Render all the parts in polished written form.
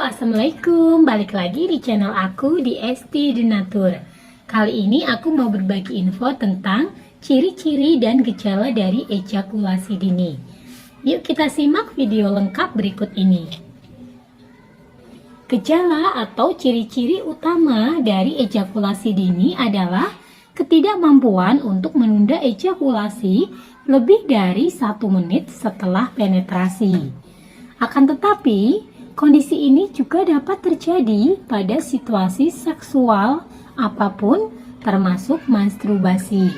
Assalamualaikum. Balik lagi di channel aku di ST Denatur. Kali ini aku mau berbagi info tentang ciri-ciri dan gejala dari ejakulasi dini. Yuk kita simak video lengkap berikut ini. Gejala atau ciri-ciri utama dari ejakulasi dini adalah ketidakmampuan untuk menunda ejakulasi lebih dari 1 menit setelah penetrasi. Akan tetapi, kondisi ini juga dapat terjadi pada situasi seksual apapun, termasuk masturbasi.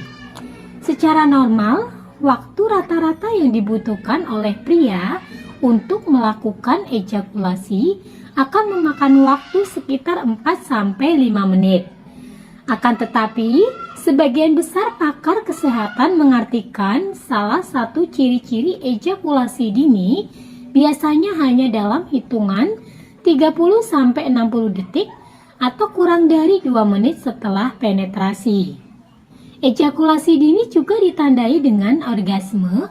Secara normal, waktu rata-rata yang dibutuhkan oleh pria untuk melakukan ejakulasi akan memakan waktu sekitar 4-5 menit. Akan tetapi, sebagian besar pakar kesehatan mengartikan salah satu ciri-ciri ejakulasi dini biasanya hanya dalam hitungan 30-60 detik atau kurang dari 2 menit setelah penetrasi. Ejakulasi dini juga ditandai dengan orgasme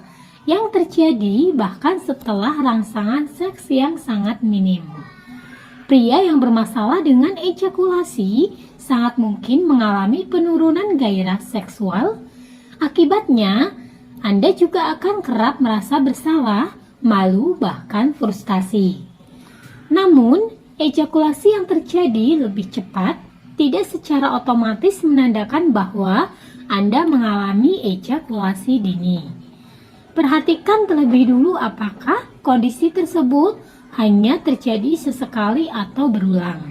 yang terjadi bahkan setelah rangsangan seks yang sangat minim. Pria yang bermasalah dengan ejakulasi sangat mungkin mengalami penurunan gairah seksual. Akibatnya, Anda juga akan kerap merasa bersalah, malu, bahkan frustasi. Namun, ejakulasi yang terjadi lebih cepat tidak secara otomatis menandakan bahwa Anda mengalami ejakulasi dini. Perhatikan terlebih dulu apakah kondisi tersebut hanya terjadi sesekali atau berulang.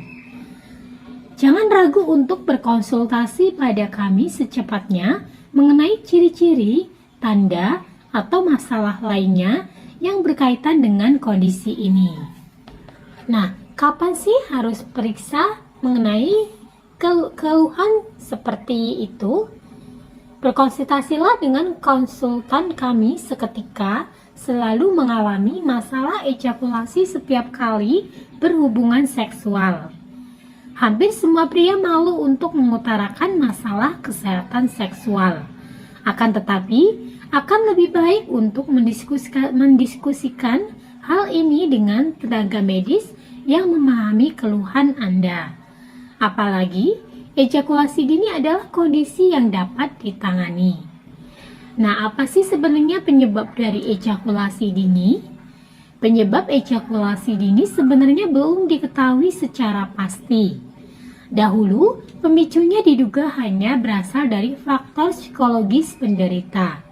Jangan ragu untuk berkonsultasi pada kami secepatnya mengenai ciri-ciri, tanda, atau masalah lainnya yang berkaitan dengan kondisi ini. Nah, kapan sih harus periksa mengenai keluhan seperti itu? Berkonsultasilah dengan konsultan kami seketika selalu mengalami masalah ejakulasi setiap kali berhubungan seksual. Hampir semua pria malu untuk mengutarakan masalah kesehatan seksual. Akan tetapi, akan lebih baik untuk mendiskusikan hal ini dengan tenaga medis yang memahami keluhan Anda. Apalagi, ejakulasi dini adalah kondisi yang dapat ditangani. Nah, apa sih sebenarnya penyebab dari ejakulasi dini? Penyebab ejakulasi dini sebenarnya belum diketahui secara pasti. Dahulu, pemicunya diduga hanya berasal dari faktor psikologis penderita.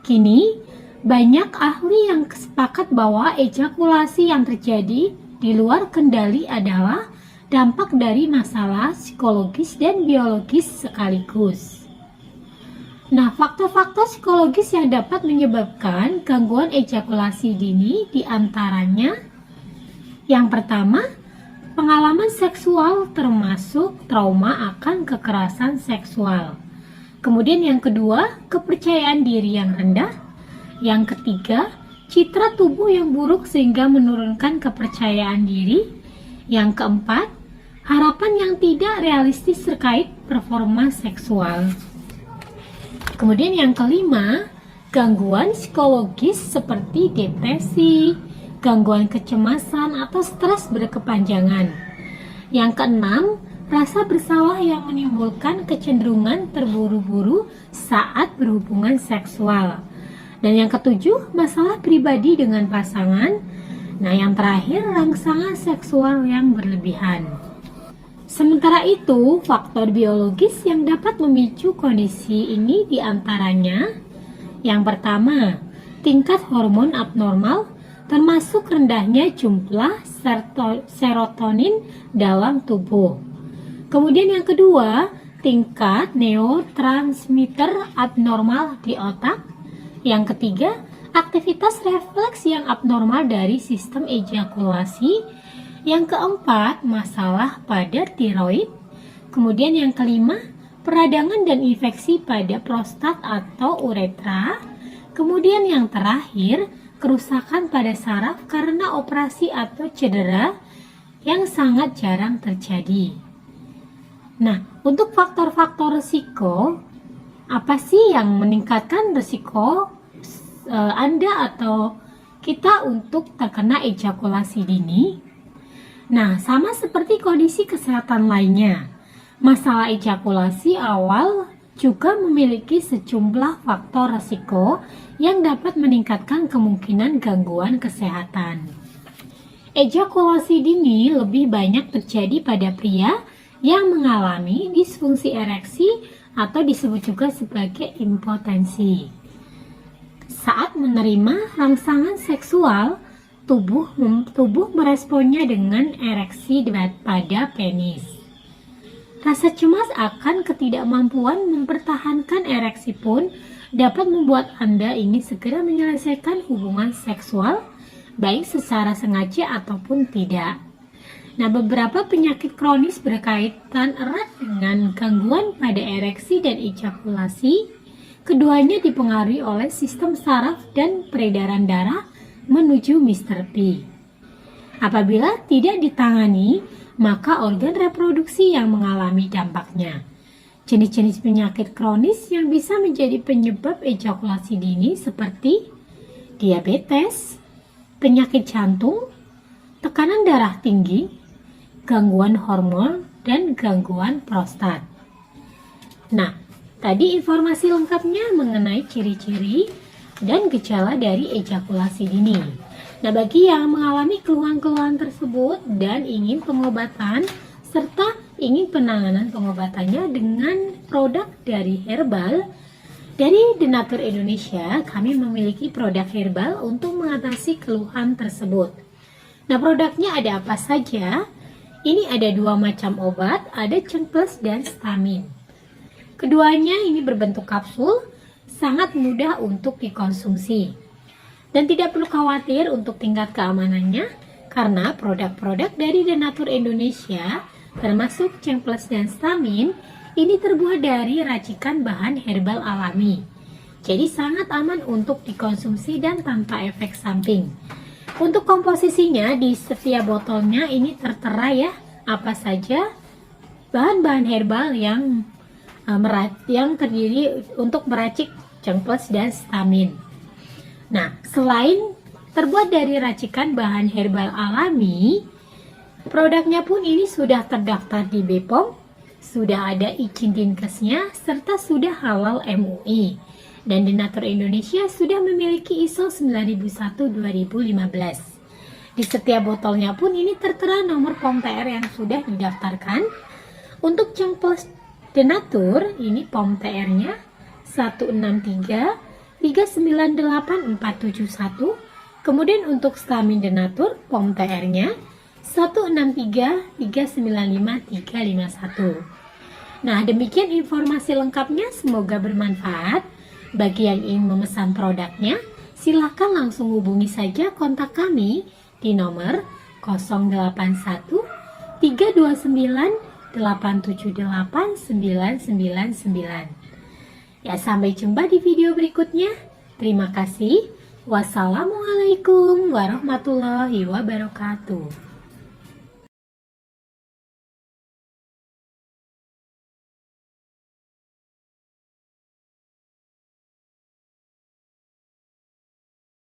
Kini, banyak ahli yang sepakat bahwa ejakulasi yang terjadi di luar kendali adalah dampak dari masalah psikologis dan biologis sekaligus. Nah, faktor-faktor psikologis yang dapat menyebabkan gangguan ejakulasi dini diantaranya: yang pertama, pengalaman seksual termasuk trauma akan kekerasan seksual. Kemudian yang kedua, kepercayaan diri yang rendah. Yang ketiga, citra tubuh yang buruk sehingga menurunkan kepercayaan diri. Yang keempat, harapan yang tidak realistis terkait performa seksual. Kemudian yang kelima, gangguan psikologis seperti depresi, gangguan kecemasan atau stres berkepanjangan. Yang keenam, rasa bersalah yang menimbulkan kecenderungan terburu-buru saat berhubungan seksual. Dan yang ketujuh, masalah pribadi dengan pasangan. Nah, yang terakhir, rangsangan seksual yang berlebihan. Sementara itu, faktor biologis yang dapat memicu kondisi ini diantaranya: yang pertama, tingkat hormon abnormal, termasuk rendahnya jumlah serotonin dalam tubuh. Kemudian yang kedua, tingkat neurotransmitter abnormal di otak. Yang ketiga, aktivitas refleks yang abnormal dari sistem ejakulasi. Yang keempat, masalah pada tiroid. Kemudian yang kelima, peradangan dan infeksi pada prostat atau uretra. Kemudian yang terakhir, kerusakan pada saraf karena operasi atau cedera yang sangat jarang terjadi. Nah, untuk faktor-faktor risiko, apa sih yang meningkatkan risiko Anda atau kita untuk terkena ejakulasi dini? Nah, sama seperti kondisi kesehatan lainnya, masalah ejakulasi awal juga memiliki sejumlah faktor resiko yang dapat meningkatkan kemungkinan gangguan kesehatan. Ejakulasi dini lebih banyak terjadi pada pria yang mengalami disfungsi ereksi atau disebut juga sebagai impotensi. Saat menerima rangsangan seksual, tubuh meresponnya dengan ereksi pada penis. Rasa cemas akan ketidakmampuan mempertahankan ereksi pun dapat membuat Anda ingin segera menyelesaikan hubungan seksual, baik secara sengaja ataupun tidak. Nah, beberapa penyakit kronis berkaitan erat dengan gangguan pada ereksi dan ejakulasi. Keduanya dipengaruhi oleh sistem saraf dan peredaran darah menuju Mr. P. Apabila tidak ditangani, maka organ reproduksi yang mengalami dampaknya. Jenis-jenis penyakit kronis yang bisa menjadi penyebab ejakulasi dini seperti diabetes, penyakit jantung, tekanan darah tinggi, gangguan hormon, dan gangguan prostat. Nah, tadi informasi lengkapnya mengenai ciri-ciri dan gejala dari ejakulasi dini. Nah, bagi yang mengalami keluhan-keluhan tersebut dan ingin pengobatan serta ingin penanganan pengobatannya dengan produk dari herbal dari Denatur Indonesia, kami memiliki produk herbal untuk mengatasi keluhan tersebut. Nah, produknya ada apa saja? Ini ada 2 macam obat, ada Cengplus dan Stamin. Keduanya ini berbentuk kapsul, sangat mudah untuk dikonsumsi. Dan tidak perlu khawatir untuk tingkat keamanannya, karena produk-produk dari Denatur Indonesia, termasuk Cengplus dan Stamin, ini terbuat dari racikan bahan herbal alami. Jadi sangat aman untuk dikonsumsi dan tanpa efek samping. Untuk komposisinya, di setiap botolnya ini tertera ya, apa saja bahan-bahan herbal yang terdiri untuk meracik Cengplus dan Stamin. Nah, selain terbuat dari racikan bahan herbal alami, produknya pun ini sudah terdaftar di BPOM, sudah ada izin Dinkesnya, serta sudah halal MUI. Dan Denatur Indonesia sudah memiliki ISO 9001-2015. Di setiap botolnya pun ini tertera nomor POM TR yang sudah didaftarkan. Untuk Cengplus Denatur, ini POM TR-nya 163 398471. Kemudian untuk Stamin Denatur, POM TR-nya 163 395351. Nah, demikian informasi lengkapnya, semoga bermanfaat. Bagi yang ingin memesan produknya, silahkan langsung hubungi saja kontak kami di nomor 081 329 878 999. Ya, sampai jumpa di video berikutnya. Terima kasih. Wassalamualaikum warahmatullahi wabarakatuh.